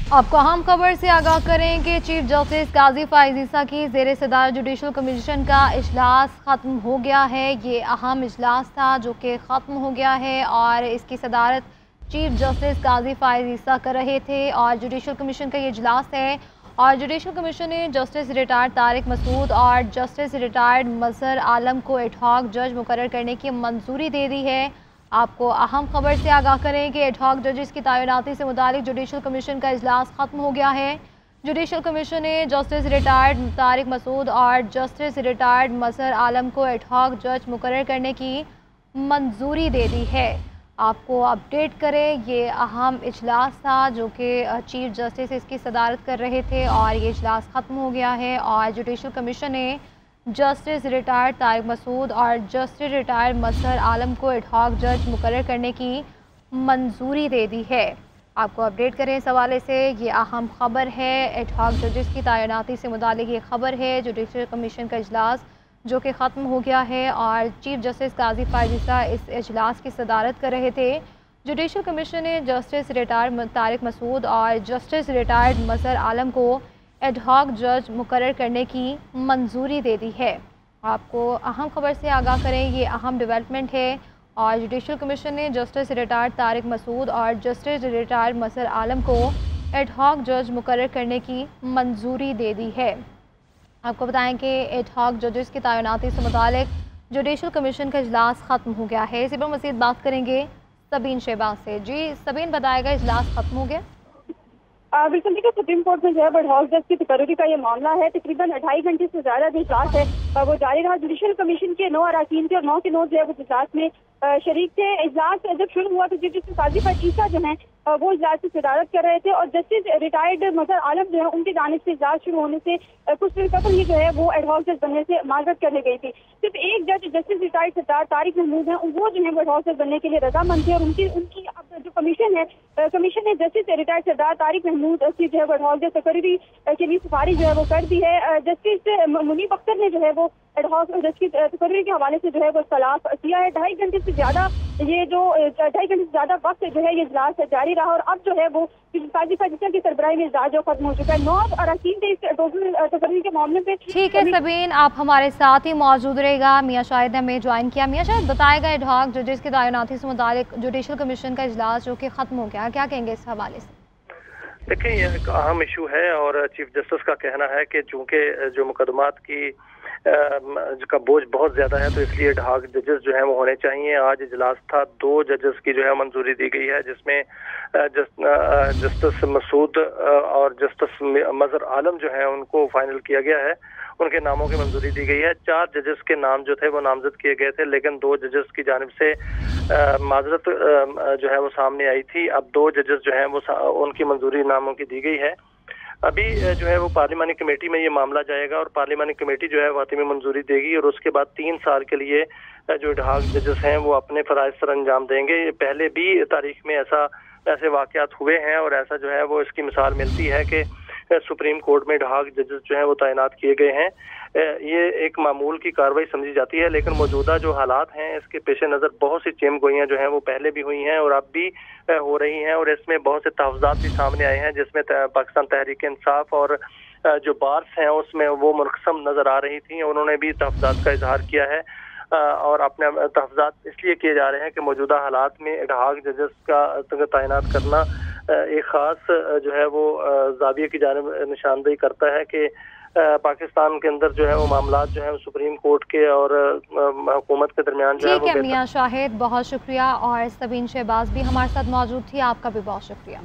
आपको अहम खबर से आगाह करें कि चीफ जस्टिस काजी फाइज ईसा की ज़ेर सदारत जुडिशल कमीशन का इजलास ख़त्म हो गया है। ये अहम इजलास था जो कि ख़त्म हो गया है और इसकी सदारत चीफ जस्टिस काजी फाइज ईसा कर रहे थे और जुडिशल कमीशन का ये इजलास है। और जुडिशल कमीशन ने जस्टिस रिटायर्ड तारिक मसूद और जस्टिस रिटायर्ड मजहर आलम को एडहॉक जज मुकर्रर करने की मंजूरी दे दी है। आपको अहम खबर से आगाह करें कि एडहॉक जजेस की तैनाती से मुतालिक जुडिशल कमीशन का इजलास ख़त्म हो गया है। जुडिशल कमीशन ने जस्टिस रिटायर्ड तारिक मसूद और जस्टिस रिटायर्ड मजहर आलम को एडहॉक जज मुकर्रर करने की मंजूरी दे दी है। आपको अपडेट करें, ये अहम इजलास था जो कि चीफ जस्टिस इसकी सदारत कर रहे थे और ये इजलास ख़त्म हो गया है और जुडिशल कमीशन ने जस्टिस रिटायर्ड तारिक मसूद और जस्टिस रिटायर्ड मजहर आलम को एडहॉक जज मुकर्रर करने की मंजूरी दे दी है। आपको अपडेट करें इस हवाले से, ये अहम खबर है। एडहॉक जजेस की तैनाती से मुतालिक ये खबर है। जुडिशल कमीशन का इजलास जो कि ख़त्म हो गया है और चीफ जस्टिस काजी फाइज ईसा इस इजलास की सदारत कर रहे थे। जुडिशल कमीशन ने जस्टिस रिटायर्ड तारिक मसूद और जस्टिस रिटायर्ड मजहर आलम को एडहॉक जज मुकर्रर करने की मंजूरी दे दी है। आपको अहम खबर से आगाह करें, ये अहम डेवलपमेंट है और जुडिशल कमीशन ने जस्टिस रिटायर्ड तारिक मसूद और जस्टिस रिटायर्ड मजहर आलम को एडहॉक जज मुकर्रर करने की मंजूरी दे दी है। आपको बताएं कि एडहॉक जजेस की तैनाती से मुतालिक जुडिशल कमीशन का इजलास ख़त्म हो गया है। इसी पर मज़ीद बात करेंगे सबीन शहबाज से। जी सबीन, बताएगा इजलास ख़त्म हो गया? बिल्कुल, देखिए सुप्रीम कोर्ट में जो है एडहॉक जज की तकर्री का ये मामला है। तकरीबन 2.5 घंटे से ज्यादा जो इजलास है वो जारी रहा। जुडिशल कमीशन के 9 अरकान थे और 9 के 9 जो है वो इजलास में शरीक थे। इजलास जब शुरू हुआ तो चीफ जस्टिस काजी फाइज ईसा जो है वो इजलास की सदारत कर रहे थे और जस्टिस रिटायर्ड मजहर आलम जो है उनकी जानिब से इजलास शुरू होने से कुछ देर कबल ही जो है वो एडहॉक जज बनने से माजरत करने गई थी। सिर्फ एक जज जस्टिस रिटायर्ड सरदार तारिक महमूद है, वो जो है वो एडहॉक जज बनने के लिए रजामंद थे और उनकी अब जो कमीशन है, कमीशन ने जस्टिस रिटायर्ड सरदार तारिक महमूद की जो है वो एडहॉक जज तकर्री के लिए सिफारिश जो है वो कर दी है। जस्टिस मुनीब अख्तर ने जो है वो एडहॉक जज की तकर्री के हवाले से जो है वो इख्तलाफ किया है। 2.5 घंटे से ज्यादा ये जो 2.5 घंटे से ज्यादा वक्त जो है ये इजलास जारी रहा और अब जो है वो काजी फाइज ईसा की सरबराही में इजलास जो खत्म हो चुका है। 9 अरकान थे इस टोटल तकर्री के मामले पे। ठीक है सबीन, आप हमारे साथ ही मौजूद रहेगा। मियाँ शाहिद ने हमें ज्वाइन किया। मियाँ शाहिद, बताएगा एडहॉक जजेस की तैनाती से मुतालिक जुडिशल कमीशन का इजलास जो कि ख़त्म हो गया, क्या कहेंगे इस हवाले से? देखिए, यह एक अहम इशू है और चीफ जस्टिस का कहना है कि चूंकि जो मुकदमात की का बोझ बहुत ज्यादा है तो इसलिए एडहॉक जजेस जो है वो होने चाहिए। आज इजलास था, 2 जजेस की जो है मंजूरी दी गई है जिसमें जस्टिस मसूद और जस्टिस मजहर आलम जो है उनको फाइनल किया गया है, उनके नामों की मंजूरी दी गई है। 4 जजेस के नाम जो थे वो नामजद किए गए थे लेकिन 2 जजेस की जानिब से माजरत जो है वो सामने आई थी। अब 2 जजेस जो है वो उनकी मंजूरी नामों की दी गई है। अभी जो है वो पार्लिमानी कमेटी में ये मामला जाएगा और पार्लिमानी कमेटी जो है वो हतीमी मंजूरी देगी और उसके बाद 3 साल के लिए जो एडहॉक जजेस हैं वो अपने फराइज सर अंजाम देंगे। पहले भी तारीख में ऐसे वाकयात हुए हैं और ऐसा जो है वो इसकी मिसाल मिलती है कि सुप्रीम कोर्ट में एडहॉक जजेस जो हैं वो तैनात किए गए हैं। ये एक मामूल की कार्रवाई समझी जाती है लेकिन मौजूदा जो हालात हैं इसके पेश नज़र बहुत सी चेम गोइयाँ जो हैं वो पहले भी हुई हैं और अब भी हो रही हैं और इसमें बहुत से तहफ़्फ़ुज़ात भी सामने आए हैं जिसमें पाकिस्तान तहरीक इंसाफ और जो बार्स हैं उसमें वो मुनक़सम नज़र आ रही थी। उन्होंने भी तहफ़्फ़ुज़ात का इजहार किया है और अपने तहफ़्फ़ुज़ात इसलिए किए जा रहे हैं कि मौजूदा हालात में एडहॉक जजेस का तैनात करना एक ख़ास जो है वो ज़ाविये की जानिब निशानदेही करता है कि पाकिस्तान के अंदर जो है वो मामलात जो है सुप्रीम कोर्ट के और हुकूमत के दरमियान जो है वो। ठीक है मियाँ शाहिद, बहुत शुक्रिया। और सबीन शहबाज भी हमारे साथ मौजूद थी, आपका भी बहुत शुक्रिया।